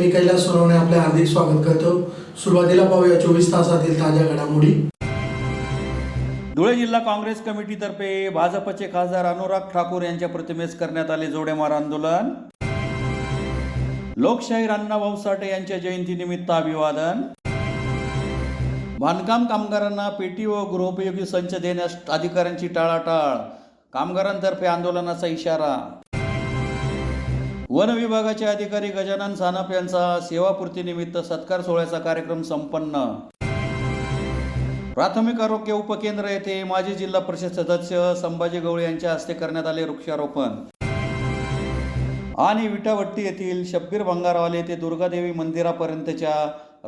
मी कैलास सोनवणे आपले हार्दिक स्वागत करतो। सुरुवातीला पाहूया 24 तासातील ताज्या घडामोडी। धुळे जिल्हा काँग्रेस कमिटीतर्फे भाजपचे खासदार अनुराग ठाकूर यांच्या प्रतिमेस करण्यात आले जोडेमार आंदोलन। लोकशाहीर अण्णाभाऊ साठे यांच्या जयंतीनिमित्त अभिवादन। बांधकाम कामगारांना पेटी व गृहोपयोगी संच देण्यास अधिकाऱ्यांची टाळाटाळ, कामगारांतर्फे आंदोलनाचा इशारा। वन विभागाचे अधिकारी गजानन सानप यांचा सेवापूर्तीनिमित्त सत्कार सोहळ्याचा कार्यक्रम संपन्न। प्राथमिक आरोग्य उपकेंद्र येथे माजी जिल्हा परिषद सदस्य संभाजी गवळी यांच्या हस्ते करण्यात आले वृक्षारोपण। आणि विटावट्टी येथील शब्बीर भंगारवाले ते दुर्गादेवी मंदिरापर्यंतच्या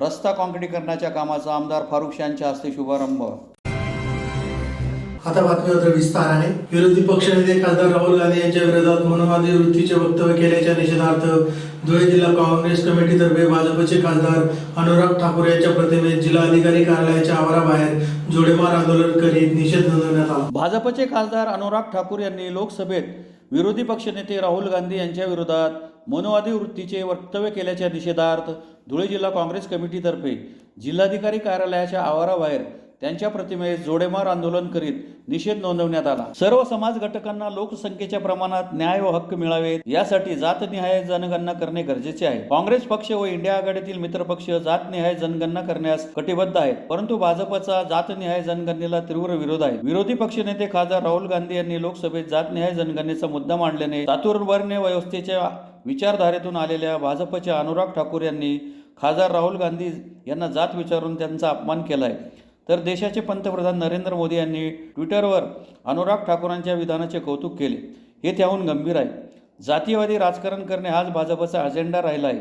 रस्ता काँक्रीटीकरणाच्या कामाचा आमदार फारुख यांच्या हस्ते शुभारंभ। आता बातमीपत्र विस्ताराने। विरोधी पक्षनेते खासदार राहुल गांधी यांच्या विरोधात मनोवादी वृत्तीचे वक्तव्य केल्याच्या निषेधार्थ धुळे जिल्हा काँग्रेस कमिटीतर्फे भाजपचे खासदार अनुराग ठाकूर यांच्या प्रतिमेस जिल्हाधिकारी कार्यालयाच्या आवाराबाहेर जोडेमार आंदोलन करीत निषेध नोंदवण्यात आला। भाजपचे खासदार अनुराग ठाकूर यांनी लोकसभेत विरोधी पक्षनेते राहुल गांधी यांच्या विरोधात मनोवादी वृत्तीचे वक्तव्य केल्याच्या निषेधार्थ धुळे जिल्हा काँग्रेस कमिटीतर्फे जिल्हाधिकारी कार्यालयाच्या आवाराबाहेर त्यांच्या प्रतिमेस जोडेमार आंदोलन करीत निषेध नोंदवण्यात आला। सर्व समाज घटकांना लोकसंख्येच्या प्रमाणात न्याय व हक्क मिळावेत यासाठी जातनिहाय जनगणना करणे गरजेचे आहे। काँग्रेस पक्ष व इंडिया आघाडीतील मित्रपक्ष जातनिहाय जनगणना करण्यास कटिबद्ध आहेत, परंतु भाजपचा जातनिहाय जनगणनेला तीव्र विरोध आहे। विरोधी पक्षनेते खासदार राहुल गांधी यांनी लोकसभेत जातनिहाय जनगणनेचा मुद्दा मांडल्याने चातुर्वर्ण्य व्यवस्थेच्या विचारधारेतून आलेल्या भाजपचे अनुराग ठाकूर यांनी खासदार राहुल गांधी यांना जात विचारून त्यांचा अपमान केला आहे। तर देशाचे पंतप्रधान नरेंद्र मोदी यांनी ट्विटरवर अनुराग ठाकूरांच्या विधानाचे कौतुक केले, हे त्याहून गंभीर आहे। जातीयवादी राजकारण करणे हाच भाजपचा अजेंडा राहिला आहे।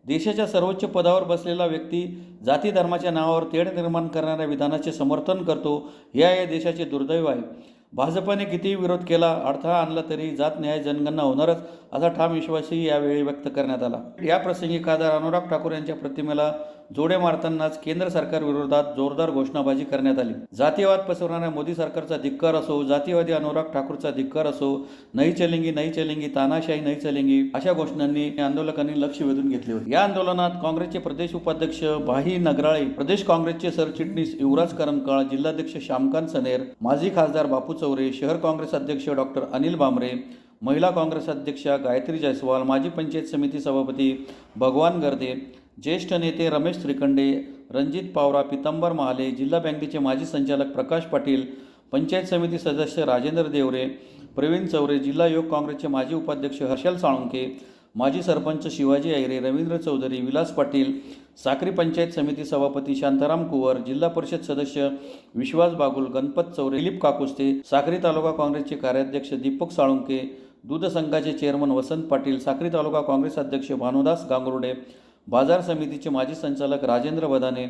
देशाच्या सर्वोच्च पदावर बसलेला व्यक्ती जाती धर्माच्या नावावर तेढ निर्माण करणाऱ्या विधानाचे समर्थन करतो, हे या देशाचे दुर्दैव आहे। भाजपने कितीही विरोध केला, अडथळा आणला तरी जातनिहाय जनगणना होणारच असा ठाम विश्वासही यावेळी व्यक्त करण्यात आला। या प्रसंगी खासदार अनुराग ठाकूर यांच्या प्रतिमेला जोडे मारतानाच केंद्र सरकार विरोधात जोरदार घोषणाबाजी करण्यात आली। जातीयवाद पसरवणाऱ्या मोदी सरकारचा धिक्कार असो, जातीवादी अनुराग ठाकूरचा धिक्कार असो, नहीं चलेंगी, तानाशाही नहीं चलेंगी अशा घोषणांनी आंदोलकांनी लक्ष वेधून घेतले होते। या आंदोलनात काँग्रेसचे प्रदेश उपाध्यक्ष भाई नगराळे, प्रदेश काँग्रेसचे सरचिटणीस युवराज करंकाळ, जिल्हाध्यक्ष श्यामकांत सनेर, माजी खासदार बापू चौरे, शहर काँग्रेस अध्यक्ष डॉक्टर अनिल बामरे, महिला काँग्रेस अध्यक्षा गायत्री जायसवाल, माजी पंचायत समिती सभापती भगवान गर्दे, ज्येष्ठ नेते रमेश त्रिखंडे, रणजित पावरा, पितांबर महाले, जिल्हा बँकेचे माजी संचालक प्रकाश पाटील, पंचायत समिती सदस्य राजेंद्र देवरे, प्रवीण चौरे, जिल्हा युवक काँग्रेसचे माजी उपाध्यक्ष हर्षल साळुंके, माजी सरपंच शिवाजी ऐरे, रवींद्र चौधरी, विलास पाटील, साक्री पंचायत समिती सभापती शांताराम कुवर, जिल्हा परिषद सदस्य विश्वास बागुल, गणपत चौरे, दिलीप काकुस्ते, साक्री तालुका काँग्रेसचे कार्याध्यक्ष दीपक साळुंके, दूध संघाचे चेअरमन वसंत पाटील, साक्री तालुका काँग्रेस अध्यक्ष भानुदास गांगुर्डे, बाजार समितीचे माजी संचालक राजेंद्र बदाने,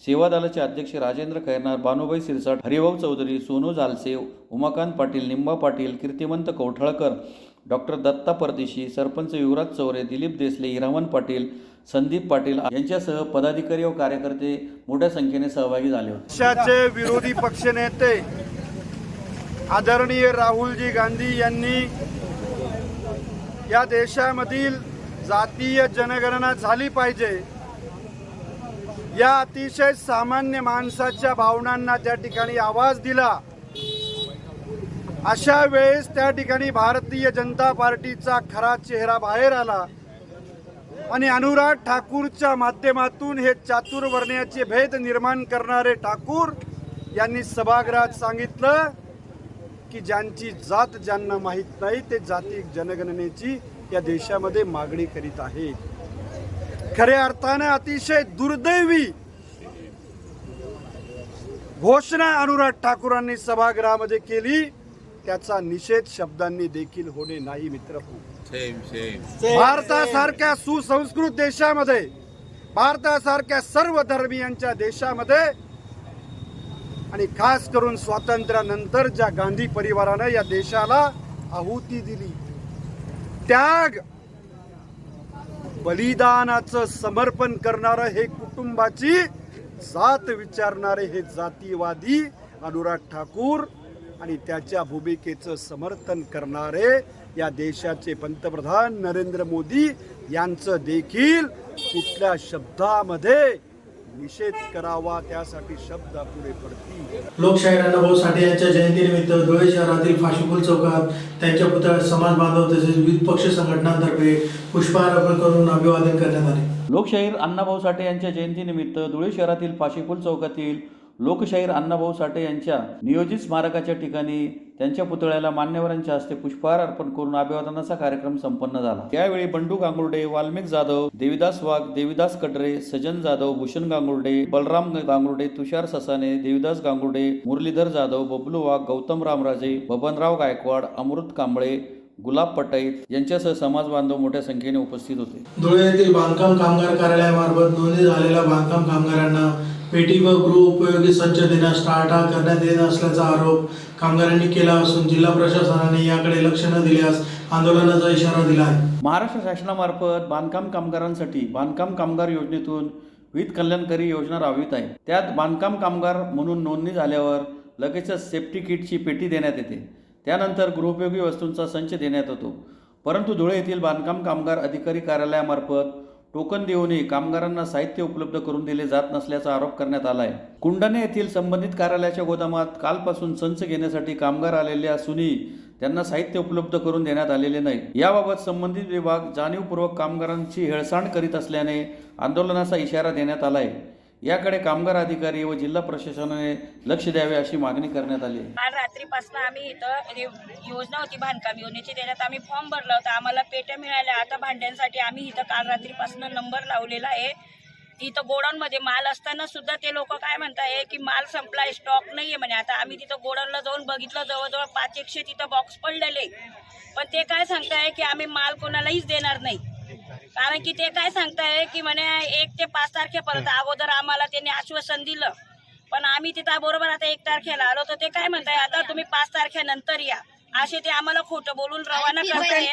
सेवा दलाचे अध्यक्ष राजेंद्र खैरनार, बानुभाई सिरसाट, हरिभाऊ चौधरी, सोनू जालसे, उमाकांत पाटील, निंबा पाटील, कीर्तिमंत कौठळकर, डॉक्टर दत्ता परदेशी, सरपंच युवराज चौरे, दिलीप देसले, हिरामन पाटील, संदीप पाटील यांच्यासह पदाधिकारी व कार्यकर्ते मोठ्या संख्येने सहभागी झाले होते। पक्षाचे विरोधी पक्षनेते आदरणीय राहुलजी गांधी यांनी या देशामधील जातीय जनगणना झाली पाहिजे या अतिशय सामान्य माणसाच्या भावनांना त्या ठिकाणी आवाज दिला। अशा वेळेस त्या ठिकाणी भारतीय जनता पार्टीचा खरा चेहरा बाहेर आला आणि अनुराग ठाकूरच्या माध्यमातून हे चातुर्वर्ण्याचे भेद निर्माण करणारे ठाकूर यांनी सभागृहात सांगितलं की ज्यांची जात ज्यांना माहीत नाही ते जाती जनगणनेची या देशामध्ये मागणी करीत आहे। खऱ्या अर्थाने अतिशय दुर्दैवी घोषणा अनुराग ठाकूरांनी सभागृहामध्ये केली, त्याचा निषेध शब्दांनी देखील होणे नाही। मित्रहो, भारतासारख्या सुसंस्कृत देशामध्ये, भारतासारख्या सर्व धर्मीयांच्या देशामध्ये आणि खास करून स्वातंत्र्यानंतर ज्या गांधी परिवाराने या देशाला आहुती दिली, त्याग बलिदानाचं समर्पण करणारे हे कुटुंबाची जात विचारणारे हे जातीवादी अनुराग ठाकूर आणि त्याच्या भूमिकेचं समर्थन करणारे या देशाचे पंतप्रधान नरेंद्र मोदी यांचं देखील कुठल्या शब्दामध्ये निषेध करावा, त्यासाठी शब्द पुढे पडतील. लोकशाहीर अण्णाभाऊ साठे यांच्या जयंतीनिमित्त धुळे शहरातील फाशीपूल चौकात त्यांच्या पुतळ्यात समाज बांधव तसेच विविध पक्ष संघटनांतर्फे पुष्पहार अर्पण करून अभिवादन करण्यात आले. लोकशाहीर अण्णाभाऊ साठे यांच्या जयंतीनिमित्त धुळे शहरातील फाशीपूल चौकातील लोकशाहीर अण्णाभाऊ साठे यांच्या नियोजित स्मारकाच्या ठिकाणी त्यांच्या पुतळ्याला मान्यवरांच्या हस्ते पुष्पहार अर्पण करून अभिवादनाचा कार्यक्रम संपन्न झाला. यावेळी बंडू गांगुर्डे, वाल्मिक जाधव, देविदास वाघ, देविदास कडरे, सजन जाधव, भूषण गांगुर्डे, बलराम गांगुर्डे, तुषार ससाने, देविदास गांगुर्डे, मुरलीधर जाधव, बबलू वाघ, गौतम रामराजे, बबनराव गायकवाड, अमृत कांबळे, गुलाब पटाईत यांच्यासह समाज बांधव मोठ्या संख्येने उपस्थित होते. धुळे येथील बांधकाम कामगार कार्यालयामार्फत नोंदणी झालेल्या बांधकाम कामगारांना पेटी व गृह उपयोगी संच देण्यास टाळाटाळ करण्यात येत असल्याचा आरोप कामगारांनी केला असून जिल्हा प्रशासनाने याकडे लक्ष न दिल्यास आंदोलनाचा इशारा दिला आहे. महाराष्ट्र शासनामार्फत बांधकाम कामगारांसाठी बांधकाम कामगार योजनेतून विविध कल्याणकारी योजना राबवित आहे. त्यात बांधकाम कामगार म्हणून नोंदणी झाल्यावर लगेचच सेफ्टी किटची पेटी देण्यात येते. त्यानंतर गृहोपयोगी वस्तूंचा संच देण्यात येतो. परंतु धुळे येथील बांधकाम कामगार अधिकारी कार्यालयामार्फत टोकन देऊनही कामगारांना साहित्य उपलब्ध करून दिले जात नसल्याचा आरोप करण्यात आला आहे. कुंडाणे येथील संबंधित कार्यालयाच्या गोदामात कालपासून संच घेण्यासाठी कामगार आलेले असूनही त्यांना साहित्य उपलब्ध करून देण्यात आलेले नाही. याबाबत संबंधित विभाग जाणीवपूर्वक कामगारांची हेळसांड करीत असल्याने आंदोलनाचा इशारा देण्यात आला आहे. याकडे कामगार अधिकारी व जिल्हा प्रशासनाने लक्ष द्यावे अशी मागणी करण्यात आली आहे. काल रात्रीपासून आम्ही इथं योजना होती बांधकाम योजनेची, त्याच्यात आम्ही फॉर्म भरला होता. आम्हाला पेट्या मिळाल्या. आता भांड्यांसाठी आम्ही इथं काल रात्रीपासून नंबर लावलेला आहे. इथं गोडाऊनमध्ये माल असताना सुद्धा ते लोक काय म्हणताय की माल संपलाय, स्टॉक नाहीये म्हणे. आता आम्ही तिथं गोडाऊनला जाऊन बघितलं, जवळजवळ 500 तिथं बॉक्स पडलेले, पण ते काय सांगताय की आम्ही माल कोणालाहीच देणार नाही. कारण की ते काय सांगताय की म्हणे 1 ते 5 तारखेपर्यंत अगोदर आम्हाला त्यांनी आश्वासन दिलं, पण आम्ही तिथं बरोबर आता 1 तारखेला आलो तर ते काय म्हणताय आता तुम्ही 5 तारखेनंतर या, असे ते आम्हाला खोटं बोलून रवाना करताय.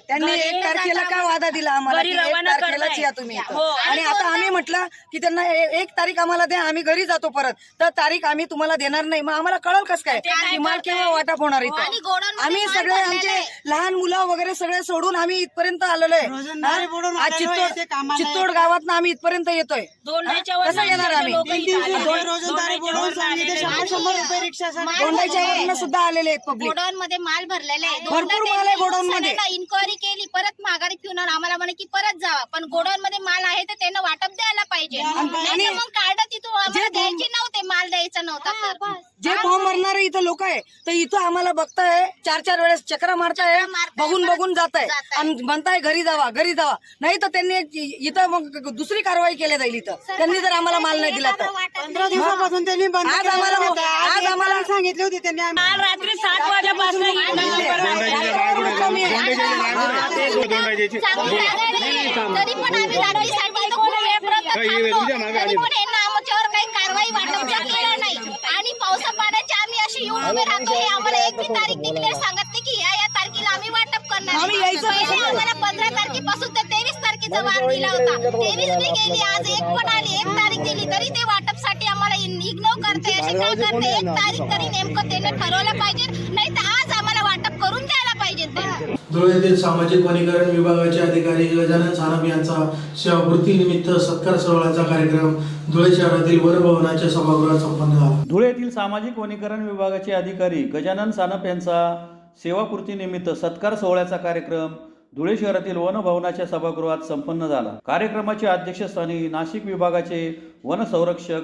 त्यांनी 1 तारखेला का वादा दिला आम्हाला की 1 तारखेलाच या तुम्ही इथं. आणि आता आम्ही म्हटलं की त्यांना 1 तारीख आम्हाला द्या, आम्ही घरी जातो परत, तर तारीख आम्ही तुम्हाला देणार नाही. मग आम्हाला कळल कसं काय की माल केव्हा वाटप होणार इथं. आम्ही सगळे आमचे लहान मुलं वगैरे सगळे सोडून आम्ही इथपर्यंत आलेलो आहे. आज चित्तोड गावात आम्ही इथपर्यंत येतोय. कसं येणार आम्ही? दोंडाच्या वरनं सुद्धा आलेले आहेत पब्लिक. गोडाऊन मध्ये माल भरलेले आहे. भरपूर माल आहे गोडाऊन मध्ये. इन्क्वायरी केली, परत माघारी घेऊन आम्हाला म्हणे की परत जावा, पण गोडाऊन मध्ये माल आहे तर त्यांना वाटप द्यायला पाहिजे. आणि मग कार्ड तिथून आम्हाला द्यायचे नव्हते, माल द्यायचा नव्हता. जे फॉर्म भरणारे इथं लोक आहे तर इथं आम्हाला बघताय 4-4 वेळेस चक्र मारताय, बघून जात आहे आणि म्हणताय घरी जावा घरी जावा. नाही तर त्यांनी इथं मग दुसरी कारवाई केली जाईल. इथं त्यांनी जर आम्हाला माल नाही दिला तर 15 दिवसापासून त्यांनी आज आम्हाला सांगितले होते त्यांनी. काल रात्री 7 वाजेपासून तरी पण आम्ही रात्रीसाठी तरी पण यांना आमच्यावर काही कारवाई वाटपच्या केल्या नाही. आणि पावसा पाण्याचे आम्ही अशी येऊन उभे राहतो. हे आम्हाला 1 तारीख डिक्लेअर सांगत नाही की या तारखेला आम्ही वाटप करणार. आम्हाला 15 तारखेपासून तर 23 तारखेचा वार दिला होता. 23 बी गेली, आज 1 पण आली, 1 तारीख दिली तरी ते वाटपसाठी आम्हाला इग्नोर करते. असे काय करते? 1 तारीख तरी नेमकं त्याने ठरवलं पाहिजे, नाही तर आज आम्हाला वाटप करून द्यायला पाहिजे. धुळे येथील सामाजिक वनीकरण विभागाचे अधिकारी गजानन सानप यांचा सेवापूर्ती निमित्त सत्कार सोहळ्याचा कार्यक्रम धुळे शहरातील वनभवनाच्या सभागृहात संपन्न झाला. धुळे येथील सामाजिक वनीकरण विभागाचे अधिकारी गजानन सानप यांचा सेवापूर्तीनिमित्त सत्कार सोहळ्याचा कार्यक्रम धुळे शहरातील वनभवनाच्या सभागृहात संपन्न झाला. कार्यक्रमाच्या अध्यक्षस्थानी नाशिक विभागाचे वन संरक्षक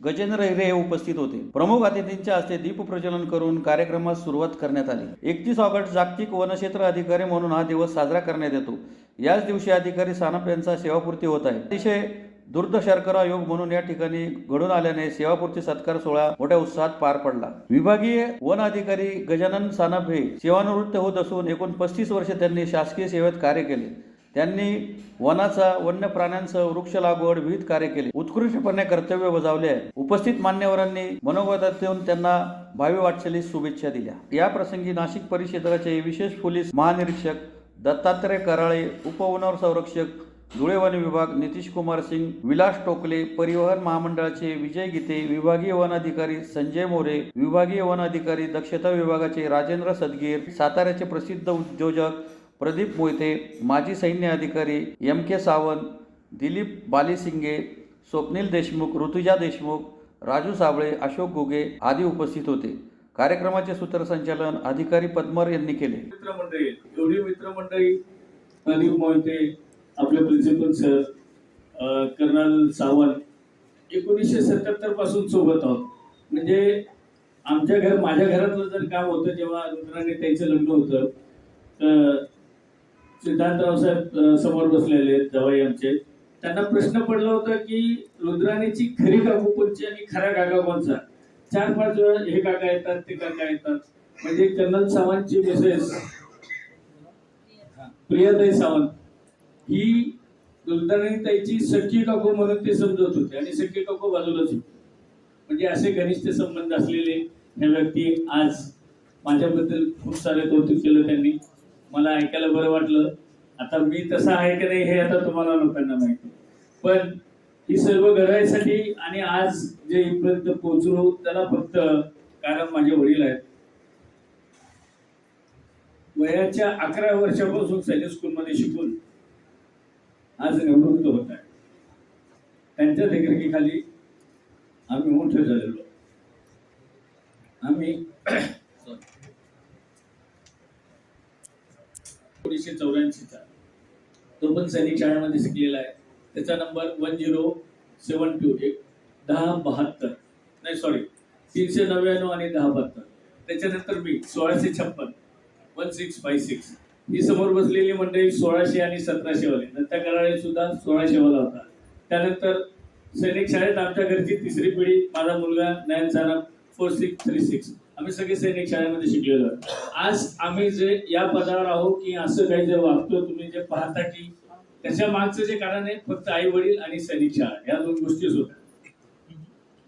गजेंद्र हिरे हे उपस्थित होते. प्रमुख अतिथींच्या हस्ते दीप प्रज्वलन करून कार्यक्रमास सुरुवात करण्यात आली. 31 ऑगस्ट जागतिक वनक्षेत्र अधिकारी म्हणून हा दिवस साजरा करण्यात येतो. याच दिवशी अधिकारी सानप यांचा सेवापूर्ती होत आहे. अतिशय दुर्दशर्करा योग म्हणून या ठिकाणी घडून आल्याने सेवापूर्ती सत्कार सोहळा मोठ्या उत्साहात पार पडला. विभागीय वन अधिकारी गजानन सानप हे सेवानिवृत्त होत असून एकूण 35 वर्षे त्यांनी शासकीय सेवेत कार्य केले. त्यांनी वनाचा, वन्य प्राण्यांसह वृक्ष लागवड विविध कार्य केले. उत्कृष्टपणे कर्तव्य बजावले आहे. उपस्थित मान्यवरांनी मनोगतातून त्यांना भावी वाटचालीस शुभेच्छा दिल्या. या प्रसंगी नाशिक परिक्षेत्राचे विशेष पोलीस महानिरीक्षक दत्तात्रय कराळे, उपवन संरक्षक धुळे वन विभाग नितीश कुमार सिंग, विलास टोकले, परिवहन महामंडळाचे विजय गीते, विभागीय वन अधिकारी संजय मोरे, विभागीय वन अधिकारी दक्षता विभागाचे राजेंद्र सदगीर, साताऱ्याचे प्रसिद्ध उद्योजक प्रदीप मोहिते, माजी सैन्य अधिकारी M.K. सावंत, दिलीप बालीसिंगे, स्वप्नील देशमुख, ऋतुजा देशमुख, राजू साबळे, अशोक गुगे आदी उपस्थित होते. कार्यक्रमाचे सूत्रसंचालन अधिकारी पद्मर यांनी केले. मित्रमंडळी, एवढी मित्रमंडळी प्रदीप मोहिते, आपले प्रिन्सिपल सर, कर्नल सावंत 1977 पासून सोबत आहोत. म्हणजे माझ्या घरातलं जर काम होतं जेव्हा रुद्राने त्यांचं लग्न होतं तर सिद्धांतराव साहेब समोर बसलेले आहेत जवाई आमचे. त्यांना प्रश्न पडला होता की रुद्राणीची खरी काकू कोणची आणि खरा काका कोणचा. 4-5 वेळा हे काका येतात ते काका येतात. म्हणजे कर्नल सावंतची मिसेस प्रियाताई सावंत ही रुद्राणी ताईची सख्खी काकू म्हणून ते समजत होते आणि सख्खी काकू बाजूलाच होती. म्हणजे असे घनिष्ठ संबंध असलेले हे व्यक्ती आज माझ्याबद्दल खूप सारे कौतुक केलं त्यांनी. मला ऐकायला बरं वाटलं. आता मी तसा आहे की नाही हे आता तुम्हाला लोकांना माहिती, पण ही सर्व घडायसाठी आणि आज जे इथपर्यंत पोहोचलो त्याला फक्त कारण माझे वडील आहेत. वयाच्या 11 वर्षापासून सैनिक स्कूलमध्ये शिकून आज निवृत्त होत आहे. त्यांच्या देखरेखीखाली आम्ही मोठे झालेलो. आम्ही 1984चा तो पण सैनिक शाळेमध्ये शिकलेला आहे. त्याचा नंबर 1072 399 आणि 1072. त्याच्यानंतर मी 1656 1656. ही समोर बसलेली मंडळी 1600 आणि 1700 वाले. दत्ता कराळे सुद्धा 1600 वाला होता. त्यानंतर सैनिक शाळेत आमच्या घरची 3री पिढी, माझा मुलगा नयन सानप 4636. आम्ही सगळे सैनिक शाळेमध्ये शिकलेलो. आज आम्ही जे या पदावर आहोत की असं काही जे वागतो तुम्ही जे पाहता की त्याच्या मागचं जे कारण आहे फक्त आई वडील आणि सैनिक शाळा या 2 गोष्टीच होत्या.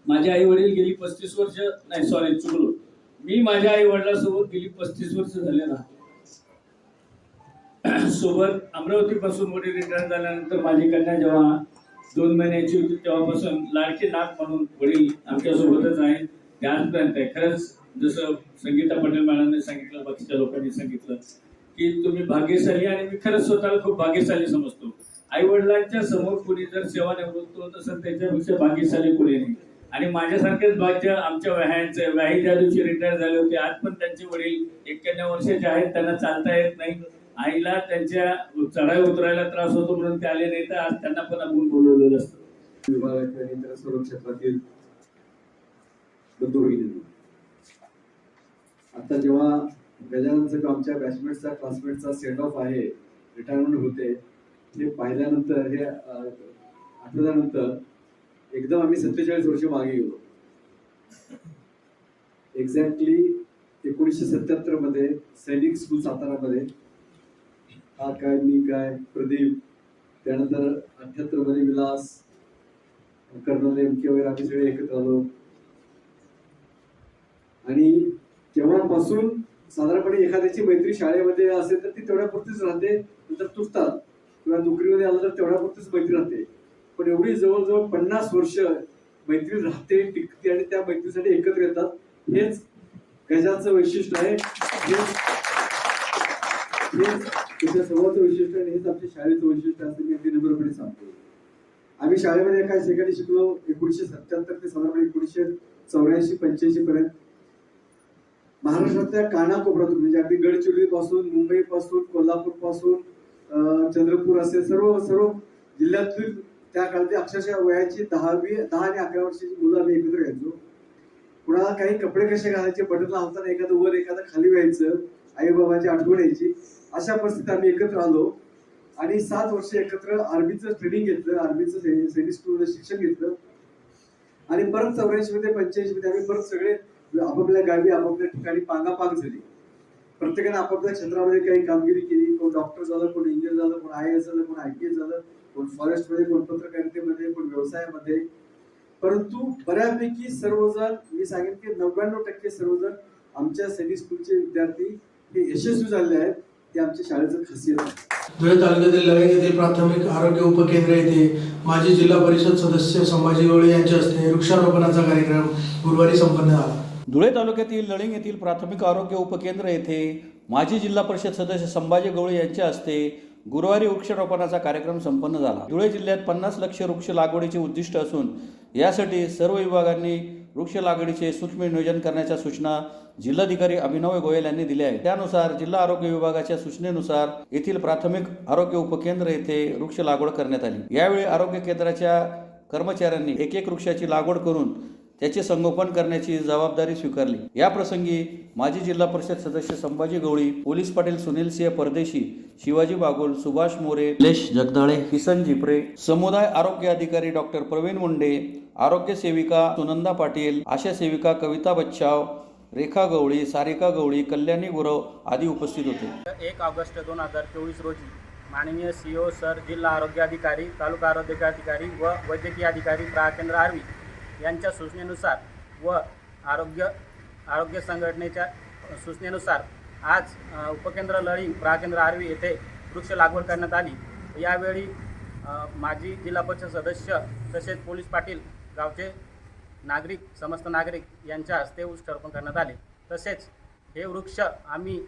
माझे आई वडील गेली 35 वर्ष नाही सॉरी चुकलो मी माझ्या आई वडिलांसोबत गेली 35 वर्ष झाले राहतो सोबत. अमरावती पासून वडील रिटायर झाल्यानंतर माझी कन्या जेव्हा 2 महिन्याची होती तेव्हापासून लाडके नाथ म्हणून वडील आमच्या सोबतच आहेत. त्यापर्यंत आहे. खरंच जसं संगीता पटेल मॅडमने सांगितलं, बाकीच्या लोकांनी सांगितलं की तुम्ही भाग्यशाली, आणि मी खरंच स्वतःला खूप भाग्यशाली समजतो. आई वडिलांच्या समोर कोणी जर सेवानिवृत्त होत असेल त्याच्यापेक्षा भाग्यशाली कोणी नाही. आणि माझ्यासारखेच भाग्य आमच्या व्याही ज्या दिवशी रिटायर झाले होते आज पण त्यांचे वडील 91 वर्षाचे आहेत. त्यांना चालता येत नाही. आईला त्यांच्या चढाई उतरायला त्रास होतो म्हणून ते आले नाही, तर आज त्यांना पण आपण बोलवलेलं असतं. विभागाच्या आणि इतर सर्व क्षेत्रातील बंधू भगिनी, आता जेव्हा गजाननचं आमच्या बॅचमेटचा क्लासमेटचा सेंड ऑफ आहे, रिटायरमेंट होते, हे पाहिल्यानंतर हे आठवल्यानंतर एकदम आम्ही 47 वर्ष मागे गेलो. एक्झॅक्टली 1977 मध्ये सैनिक स्कूल सातारामध्ये हा काय मी काय प्रदीप, त्यानंतर 78 मध्ये विलास, कर्नल M.K. वगैरे आम्ही सगळे एकत्र आलो. आणि तेव्हापासून साधारणपणे एखाद्याची मैत्री शाळेमध्ये असेल तर ती तेवढ्यापुरतीच राहते, नंतर तुटतात, किंवा नोकरीमध्ये आलं तर तेवढ्यापुरतीच मैत्री राहते. पण एवढी जवळजवळ 50 वर्ष मैत्री राहते, टिकते आणि त्या मैत्रीसाठी एकत्र येतात. हेच गजाचं वैशिष्ट्य आहे, त्याच्या सर्वांचं वैशिष्ट्य आणि हेच आमच्या शाळेचं वैशिष्ट्य असं मी अगदी नम्रपणे सांगतो. आम्ही शाळेमध्ये एका ठिकाणी शिकलो 1977 ते साधारण 1984-85 पर्यंत. महाराष्ट्रातल्या कानाकोपऱ्यातून म्हणजे अगदी गडचिरोली पासून, मुंबई पासून, कोल्हापूर पासून, चंद्रपूर असे सर्व जिल्ह्यातील त्या काळात अक्षरशः वयाची 10 आणि 11 वर्षाची मुलं आम्ही एकत्र यायचो. कुणाला काही कपडे कसे घालायचे, बटन लावताना एखादं वर एखादं खाली व्हायचं, आई बाबाची आठवण यायची. अशा परिस्थितीत आम्ही एकत्र आलो आणि 7 वर्ष एकत्र आर्मीचं ट्रेनिंग घेतलं, आर्मीचं सैनिक स्कूलमध्ये शिक्षण घेतलं. आणि परत 84 मध्ये 85 मध्ये आम्ही परत सगळे आपापल्या गावी आपापल्या ठिकाणी पांगापांग झाली. प्रत्येकाने आपापल्या क्षेत्रामध्ये काही कामगिरी केली. कोण डॉक्टर झालं, कोण इंजिनियर झालं, कोण IAS झालं, कोण IPS झालं, कोण फॉरेस्टमध्ये, कोण पत्रकारितेमध्ये, कोण व्यवसायामध्ये. परंतु बऱ्यापैकी सर्वजण, मी सांगेन की 99% सर्वजण आमच्या सैनिक स्कूलचे विद्यार्थी हे यशस्वी झालेले आहेत. हे आमच्या शाळेचं खासियत आहे. धुळे तालुक्यातील लळिंग येथील प्राथमिक आरोग्य उपकेंद्र येथे माजी जिल्हा परिषद सदस्य संभाजी गवळी यांच्या हस्ते वृक्षारोपणाचा कार्यक्रम गुरुवारी संपन्न झाला. धुळे तालुक्यातील लळिंग येथील प्राथमिक आरोग्य उपकेंद्र येथे माजी जिल्हा परिषद सदस्य संभाजी गवळी यांच्या हस्ते गुरुवारी वृक्षारोपणाचा कार्यक्रम संपन्न झाला. धुळे जिल्ह्यात 50 लाख वृक्ष लागवडीचे उद्दिष्ट असून यासाठी सर्व विभागांनी वृक्ष लागवडीचे सूक्ष्म नियोजन करण्याच्या सूचना जिल्हाधिकारी अभिनव गोयल यांनी दिल्या आहेत. त्यानुसार जिल्हा आरोग्य विभागाच्या सूचनेनुसार येथील प्राथमिक आरोग्य उपकेंद्र येथे वृक्ष लागवड करण्यात आली. यावेळी आरोग्य केंद्राच्या कर्मचाऱ्यांनी एक वृक्षाची लागवड करून त्याचे संगोपन करण्याची जबाबदारी स्वीकारली. या प्रसंगी माजी जिल्हा परिषद सदस्य संभाजी गवळी, पोलीस पाटील सुनील सिंह परदेशी, शिवाजी बागुल, सुभाष मोरे, लेश जगदाळे, किसन जिप्रे, समुदाय आरोग्य अधिकारी डॉक्टर प्रवीण मुंडे, आरोग्य सेविका सुनंदा पाटील, आशा सेविका कविता बच्चाव, रेखा गवळी, सारिका गवळी, कल्याणी गुरव आदी उपस्थित होते. 1 ऑगस्ट 2024 रोजी माननीय CEO सर, जिल्हा आरोग्य अधिकारी, तालुका आरोग्य अधिकारी व वैद्यकीय अधिकारी प्राकेंद्र आर्वी यांच्या सूचनेनुसार व आरोग्य संघटनेच्या सूचनेनुसार आज उपकेंद्र लळिंग प्राकेंद्र आर्वी येथे वृक्ष लागवड करण्यात आली. यावेळी माजी जिल्हा परिषद सदस्य तसेच पोलीस पाटील, गावचे नागरिक, समस्त नागरिक यांच्या हस्ते वृक्षारोपण करण्यात आले. तसेच हे वृक्ष आम्ही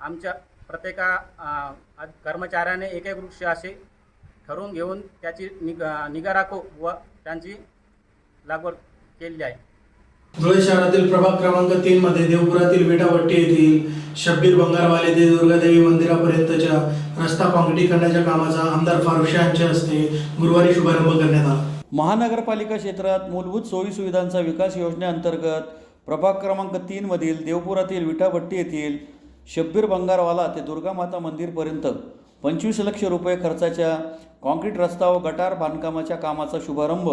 आमच्या प्रत्येका कर्मचाऱ्याने एक वृक्ष असे ठरवून घेऊन त्याची निगा राखू व त्यांची लागवड केली आहे. धुळे शहरातील प्रभाग क्रमांक 3 मध्ये देवपुरातील विटावट्टी येथील शब्बीर बंगारवाले ते दुर्गादेवी मंदिरापर्यंतच्या रस्ता काँक्रिटीकरणाच्या कामाचा आमदार फारुख शाह यांच्या हस्ते गुरुवारी शुभारंभ करण्यात आला. महानगरपालिका क्षेत्रात मूलभूत सोयीसुविधांचा विकास योजनेअंतर्गत प्रभाग क्रमांक 3 मधील देवपुरातील विटाभट्टी येथील शब्बीर बंगारवाला ते दुर्गामाता मंदिरपर्यंत 25 लाख रुपये खर्चाच्या कॉन्क्रीट रस्ता व गटार बांधकामाच्या कामाचा शुभारंभ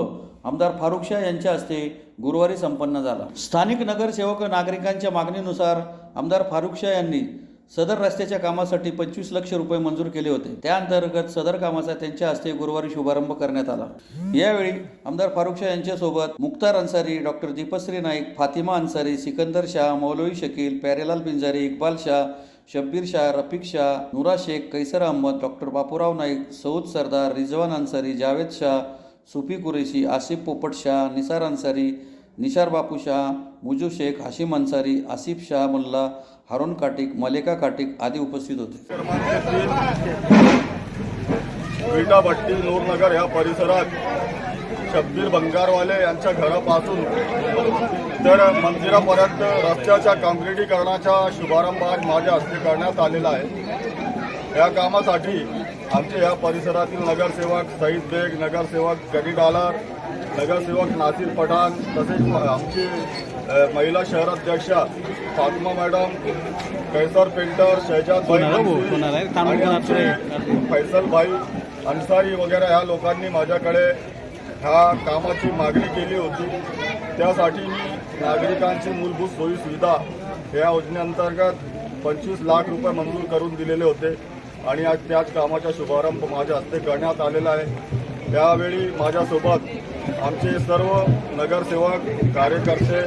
आमदार फारुख शाह यांच्या हस्ते गुरुवारी संपन्न झाला. स्थानिक नगरसेवक नागरिकांच्या मागणीनुसार आमदार फारुख शाह यांनी सदर रस्त्याच्या कामासाठी 25 लाख रुपये मंजूर केले होते. त्याअंतर्गत सदर कामाचा त्यांच्या हस्ते गुरुवारी शुभारंभ करण्यात आला. यावेळी आमदार फारुख शाह यांच्यासोबत मुक्तार अन्सारी, डॉक्टर दीपश्री नाईक, फातिमा अन्सारी, सिकंदर शाह, मौलवी शकील, प्यारेलाल पिंजारी, इक्बाल शाह, शब्बीर शाह, रफिक शाह, नूरा शेख, कैसर अहमद, डॉक्टर बापूराव नाईक, सऊद सरदार, रिजवान अन्सारी, जावेद शाह, सुफी कुरेशी, आसिफ पोपट शाह, निसार अन्सारी, निशार बापू शाह, मुजू शेख, हाशिम अन्सारी, आसिफ शाह मुल्ला, हारून काटिक, मलेका काटिक आदी उपस्थित होते. विटाभट्टी, नूरनगर या परिसरात शब्बीर बंगारवाले यांच्या घरापासून तर मंदिरापर्यंत रस्त्याच्या काँक्रिटीकरणाचा शुभारंभ आज माझ्या हस्ते करण्यात आलेला आहे. या कामासाठी आमचे या परिसरातील नगरसेवक सईद बेग, नगरसेवक गडी डालर, नगरसेवक नासिर पठाण, तसेच आमची महिला शहराध्यक्षा फातिमा मॅडम, कैसर पेंटर, शहजाद भाई आणि आमचे फैसल भाई अन्सारी वगैरे ह्या लोकांनी माझ्याकडे ह्या कामाची मागणी केली होती. त्यासाठी मी नागरिकांची मूलभूत सोयीसुविधा या योजनेअंतर्गत 25 लाख रुपये मंजूर करून दिलेले होते आणि आज त्याच कामाचा शुभारंभ माझ्या हस्ते करण्यात आलेला आहे. यावेळी माझ्यासोबत आमचे सर्व नगरसेवक, कार्यकर्ते,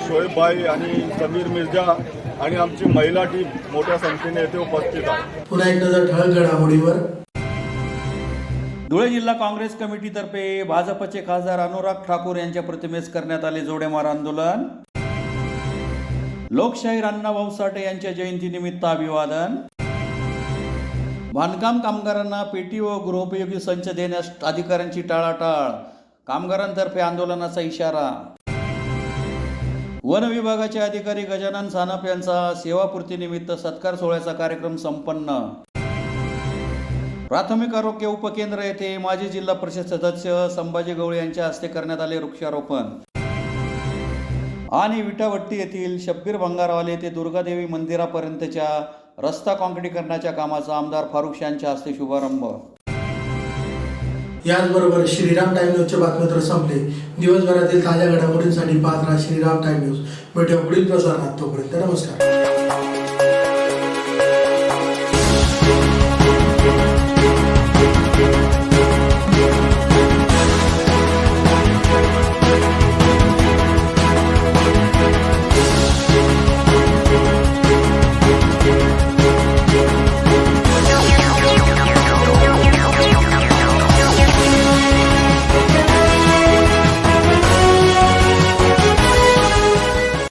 शोएब भाई आणि समीर मिर्झा आणि आमची महिला टीम मोठ्या संख्येने येथे उपस्थित आहे. पुन्हा एक नजर ठळक घडामोडीवर. धुळे जिल्हा काँग्रेस कमिटीतर्फे भाजपचे खासदार अनुराग ठाकूर यांच्या प्रतिमेस करण्यात आले जोडेमार आंदोलन. लोकशाहीर अण्णाभाऊ साठे यांच्या जयंतीनिमित्त अभिवादन. बांधकाम कामगारांना पेटी व गृहोपयोगी संच देण्यास अधिकाऱ्यांची टाळाटाळ, कामगारांतर्फे आंदोलनाचा इशारा. वन विभागाचे अधिकारी गजानन सानप यांचा सेवापूर्तीनिमित्त सत्कार सोहळ्याचा कार्यक्रम संपन्न. प्राथमिक आरोग्य उपकेंद्र येथे माजी जिल्हा परिषद सदस्य संभाजी गवळी यांच्या हस्ते करण्यात आले वृक्षारोपण. आणि विटाभट्टी येथील शब्बीर बंगारवाले ते दुर्गादेवी मंदिरापर्यंतच्या रस्ता काँक्रिटीकरणाच्या कामाचा आमदार फारुख शाह यांच्या हस्ते शुभारंभ. याचबरोबर श्रीराम टाइम न्यूजचे बातमीपत्र संपले. दिवसभरातील ताज्या घडामोडींसाठी पाहत राहा श्रीराम टाइम न्यूज. भेटूया पुढील प्रसारणात. तोपर्यंत नमस्कार.